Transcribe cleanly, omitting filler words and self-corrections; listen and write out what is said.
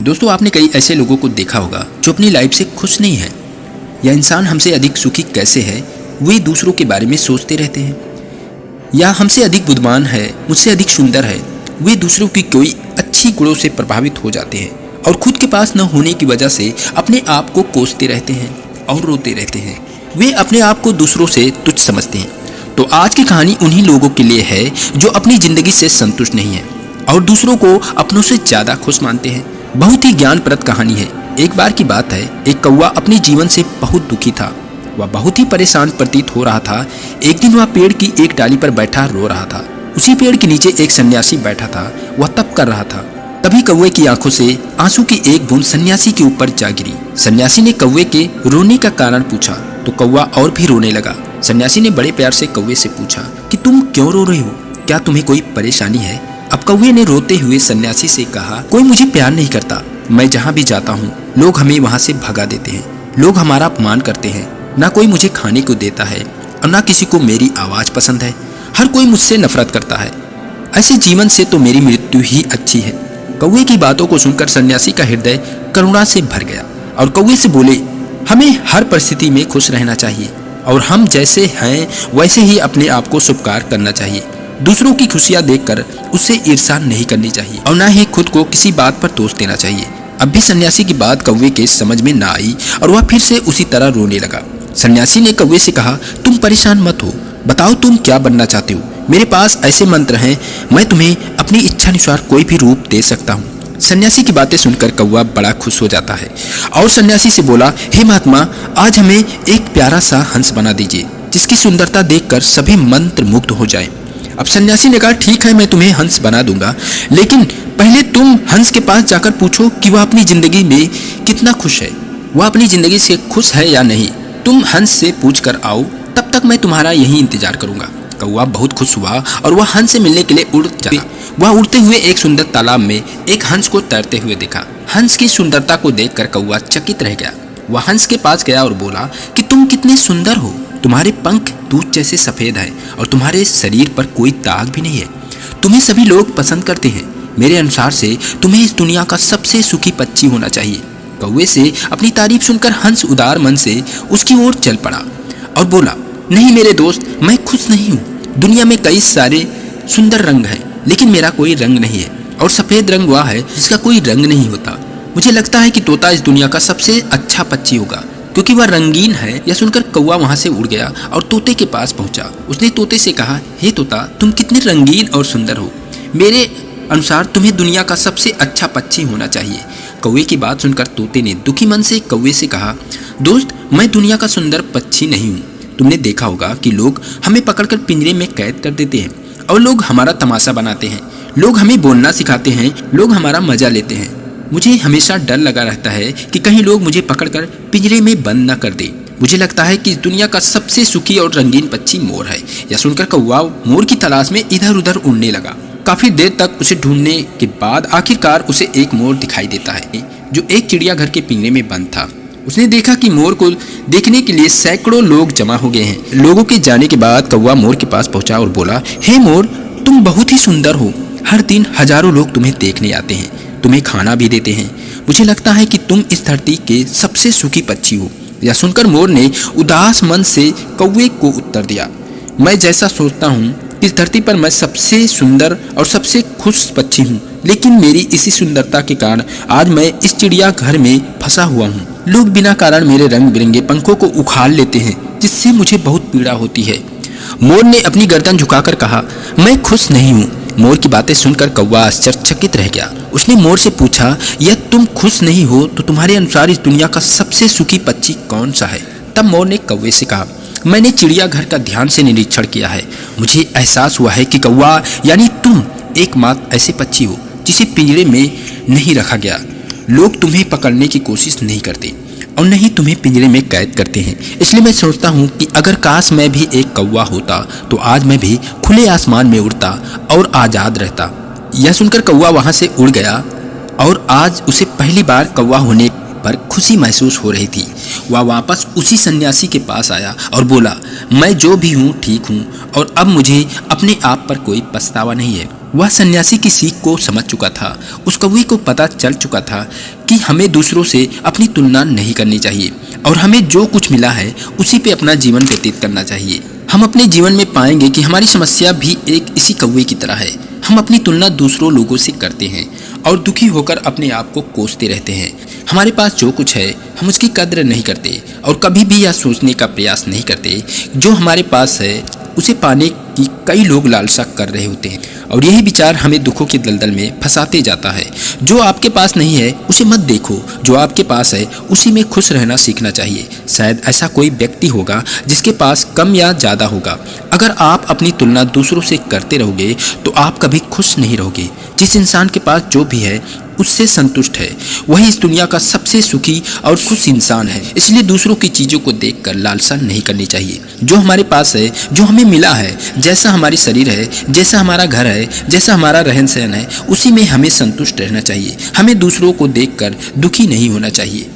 दोस्तों, आपने कई ऐसे लोगों को देखा होगा जो अपनी लाइफ से खुश नहीं है। या इंसान हमसे अधिक सुखी कैसे है, वे दूसरों के बारे में सोचते रहते हैं। या हमसे अधिक बुद्धिमान है, मुझसे अधिक सुंदर है, वे दूसरों की कोई अच्छी गुणों से प्रभावित हो जाते हैं और खुद के पास न होने की वजह से अपने आप को कोसते रहते हैं और रोते रहते हैं। वे अपने आप को दूसरों से तुच्छ समझते हैं। तो आज की कहानी उन्हीं लोगों के लिए है जो अपनी जिंदगी से संतुष्ट नहीं है और दूसरों को अपनों से ज्यादा खुश मानते हैं। बहुत ही ज्ञानप्रद कहानी है। एक बार की बात है, एक कौवा अपने जीवन से बहुत दुखी था। वह बहुत ही परेशान प्रतीत हो रहा था। एक दिन वह पेड़ की एक डाली पर बैठा रो रहा था। उसी पेड़ के नीचे एक सन्यासी बैठा था। वह तप कर रहा था। तभी कौवे की आंखों से आंसू की एक बूंद सन्यासी के ऊपर जा गिरी। सन्यासी ने कौवे के रोने का कारण पूछा तो कौवा और भी रोने लगा। सन्यासी ने बड़े प्यार से कौवे से पूछा कि तुम क्यों रो रहे हो, क्या तुम्हें कोई परेशानी है? अब कौवे ने रोते हुए सन्यासी से कहा, कोई मुझे प्यार नहीं करता। मैं जहाँ भी जाता हूँ लोग हमें वहाँ से भगा देते हैं। लोग हमारा अपमान करते हैं। ना कोई मुझे खाने को देता है और ना किसी को मेरी आवाज़ पसंद है। हर कोई मुझसे नफरत करता है। ऐसे जीवन से तो मेरी मृत्यु ही अच्छी है। कौवे की बातों को सुनकर सन्यासी का हृदय करुणा से भर गया और कौवे से बोले, हमें हर परिस्थिति में खुश रहना चाहिए और हम जैसे हैं वैसे ही अपने आप को स्वीकार करना चाहिए। दूसरों की खुशियां देखकर उससे ईर्ष्या नहीं करनी चाहिए और ना ही खुद को किसी बात पर दोष देना चाहिए। अब भी सन्यासी की बात कौवे के समझ में ना आई और वह फिर से उसी तरह रोने लगा। सन्यासी ने कौवे से कहा, तुम परेशान मत हो, बताओ तुम क्या बनना चाहते हो। मेरे पास ऐसे मंत्र हैं, मैं तुम्हें अपनी इच्छानुसार कोई भी रूप दे सकता हूँ। सन्यासी की बातें सुनकर कौवा बड़ा खुश हो जाता है और सन्यासी से बोला, हे महात्मा, आज हमें एक प्यारा सा हंस बना दीजिए जिसकी सुंदरता देखकर सभी मंत्र मुग्ध हो जाएं। अब सन्यासी ने कहा, ठीक है, मैं तुम्हें हंस बना दूंगा, लेकिन पहले तुम हंस के पास जाकर पूछो कि वह अपनी जिंदगी में कितना खुश है, वह अपनी जिंदगी से खुश है या नहीं। तुम हंस से पूछ कर आओ, तब तक मैं तुम्हारा यही इंतजार करूंगा। कौवा बहुत खुश हुआ और वह हंस से मिलने के लिए उड़ गया। वह उड़ते हुए एक सुंदर तालाब में एक हंस को तैरते हुए देखा। हंस की सुंदरता को देखकर कौवा चकित रह गया। वह हंस के पास गया और बोला कि तुम कितने सुंदर हो, तुम्हारे पंख दूध जैसे सफेद हैं और तुम्हारे शरीर पर कोई दाग भी नहीं है। तुम्हें सभी लोग पसंद करते हैं। मेरे अनुसार से तुम्हें इस दुनिया का सबसे सुखी पक्षी होना चाहिए। कौवे से अपनी तारीफ सुनकर हंस उदार मन से उसकी ओर चल पड़ा और बोला, नहीं मेरे दोस्त, मैं खुश नहीं हूँ। दुनिया में कई सारे सुंदर रंग हैं, लेकिन मेरा कोई रंग नहीं है और सफेद रंग वह है जिसका कोई रंग नहीं होता। मुझे लगता है कि तोता इस दुनिया का सबसे अच्छा पक्षी होगा क्योंकि वह रंगीन है। यह सुनकर कौवा वहां से उड़ गया और तोते के पास पहुंचा। उसने तोते से कहा, हे तोता, तुम कितने रंगीन और सुंदर हो। मेरे अनुसार तुम्हें दुनिया का सबसे अच्छा पक्षी होना चाहिए। कौवे की बात सुनकर तोते ने दुखी मन से कौवे से कहा, दोस्त, मैं दुनिया का सुंदर पक्षी नहीं हूँ। तुमने देखा होगा कि लोग हमें पकड़कर पिंजरे में कैद कर देते हैं और लोग हमारा तमाशा बनाते हैं। लोग हमें बोलना सिखाते हैं, लोग हमारा मजा लेते हैं। मुझे हमेशा डर लगा रहता है कि कहीं लोग मुझे पकड़कर पिंजरे में बंद न कर दें। मुझे लगता है कि इस दुनिया का सबसे सुखी और रंगीन पक्षी मोर है। यह सुनकर कौवा मोर की तलाश में इधर उधर उड़ने लगा। काफी देर तक उसे ढूंढने के बाद आखिरकार उसे एक मोर दिखाई देता है जो एक चिड़ियाघर के पिंजरे में बंद था। उसने देखा कि मोर को देखने के लिए सैकड़ों लोग जमा हो गए हैं। लोगों के जाने के बाद कौवा मोर के पास पहुंचा और बोला, हे मोर, तुम बहुत ही सुंदर हो। हर दिन हजारों लोग तुम्हें देखने आते हैं, तुम्हें खाना भी देते हैं। मुझे लगता है कि तुम इस धरती के सबसे सुखी पक्षी हो। यह सुनकर मोर ने उदास मन से कौवे को उत्तर दिया, मैं जैसा सोचता हूँ इस धरती पर मैं सबसे सुंदर और सबसे खुश पक्षी हूँ, लेकिन मेरी इसी सुंदरता के कारण आज मैं इस चिड़ियाघर में फंसा हुआ हूँ। लोग बिना कारण मेरे रंग बिरंगे पंखों को उखाड़ लेते हैं, जिससे मुझे बहुत पीड़ा होती है। मोर ने अपनी गर्दन झुकाकर कहा, मैं खुश नहीं हूँ। मोर की बातें सुनकर कौवा आश्चर्यचकित रह गया। उसने मोर से पूछा, यह तुम खुश नहीं हो तो तुम्हारे अनुसार इस दुनिया का सबसे सुखी पक्षी कौन सा है? तब मोर ने कौवे से कहा, मैंने चिड़ियाघर का ध्यान से निरीक्षण किया है। मुझे एहसास हुआ है कि कौवा यानी तुम एकमात्र ऐसे पक्षी हो जिसे पिंजरे में नहीं रखा गया। लोग तुम्हें पकड़ने की कोशिश नहीं करते और नहीं तुम्हें पिंजरे में कैद करते हैं। इसलिए मैं सोचता हूँ कि अगर काश मैं भी एक कौवा होता तो आज मैं भी खुले आसमान में उड़ता और आज़ाद रहता। यह सुनकर कौवा वहाँ से उड़ गया और आज उसे पहली बार कौवा होने पर खुशी महसूस हो रही थी। वह वापस उसी सन्यासी के पास आया और बोला, मैं जो भी हूँ ठीक हूँ और अब मुझे अपने आप पर कोई पछतावा नहीं है। वह सन्यासी की सीख को समझ चुका था। उस कौवे को पता चल चुका था कि हमें दूसरों से अपनी तुलना नहीं करनी चाहिए और हमें जो कुछ मिला है उसी पे अपना जीवन व्यतीत करना चाहिए। हम अपने जीवन में पाएंगे कि हमारी समस्या भी एक इसी कौवे की तरह है। हम अपनी तुलना दूसरों लोगों से करते हैं और दुखी होकर अपने आप को कोसते रहते हैं। हमारे पास जो कुछ है हम उसकी कद्र नहीं करते और कभी भी यह सोचने का प्रयास नहीं करते जो हमारे पास है उसे पाने की कई लोग लालसा कर रहे होते हैं और यही विचार हमें दुखों के दलदल में फंसाते जाता है। जो आपके पास नहीं है उसे मत देखो, जो आपके पास है उसी में खुश रहना सीखना चाहिए। शायद ऐसा कोई व्यक्ति होगा जिसके पास कम या ज़्यादा होगा। अगर आप अपनी तुलना दूसरों से करते रहोगे तो आप कभी खुश नहीं रहोगे। जिस इंसान के पास जो भी है उससे संतुष्ट है वही इस दुनिया का सबसे सुखी और खुश इंसान है। इसलिए दूसरों की चीज़ों को देखकर लालसा नहीं करनी चाहिए। जो हमारे पास है, जो हमें मिला है, जैसा हमारी शरीर है, जैसा हमारा घर है, जैसा हमारा रहन सहन है, उसी में हमें संतुष्ट रहना चाहिए। हमें दूसरों को देखकर दुखी नहीं होना चाहिए।